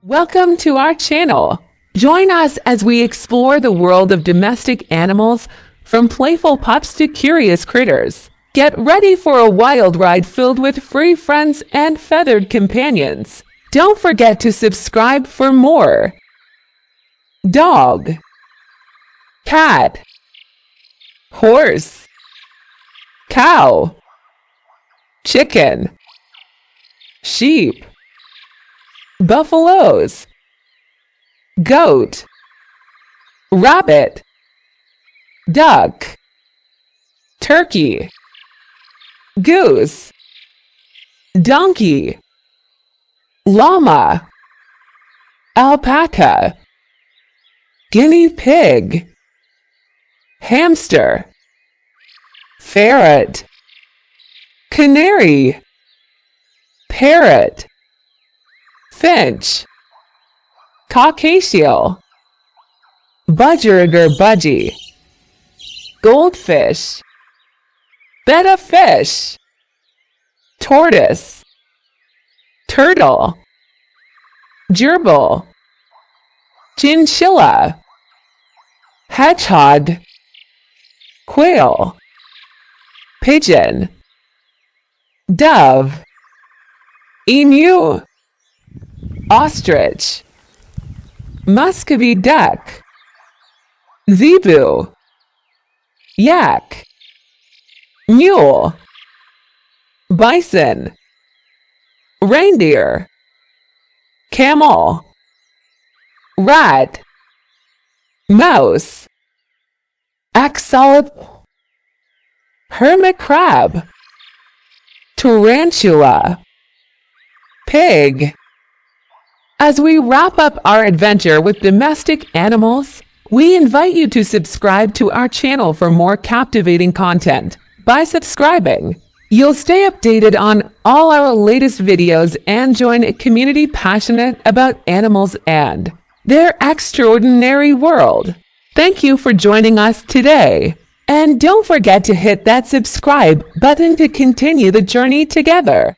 Welcome to our channel. Join us as we explore the world of domestic animals, from playful pups to curious critters. Get ready for a wild ride filled with free friends and feathered companions. Don't forget to subscribe for more. Dog, cat, horse, cow, chicken, sheep, buffaloes, goat, rabbit, duck, turkey, goose, donkey, llama, alpaca, guinea pig, hamster, ferret, canary, parrot, finch, caucasial, budgerigar budgie, goldfish, betta fish, tortoise, turtle, gerbil, chinchilla, hedgehog, quail, pigeon, dove, emu, ostrich, muscovy duck, zebu, yak, mule, bison, reindeer, camel, rat, mouse, axolotl, hermit crab, tarantula, pig. As we wrap up our adventure with domestic animals, we invite you to subscribe to our channel for more captivating content. By subscribing, you'll stay updated on all our latest videos and join a community passionate about animals and their extraordinary world. Thank you for joining us today. And don't forget to hit that subscribe button to continue the journey together.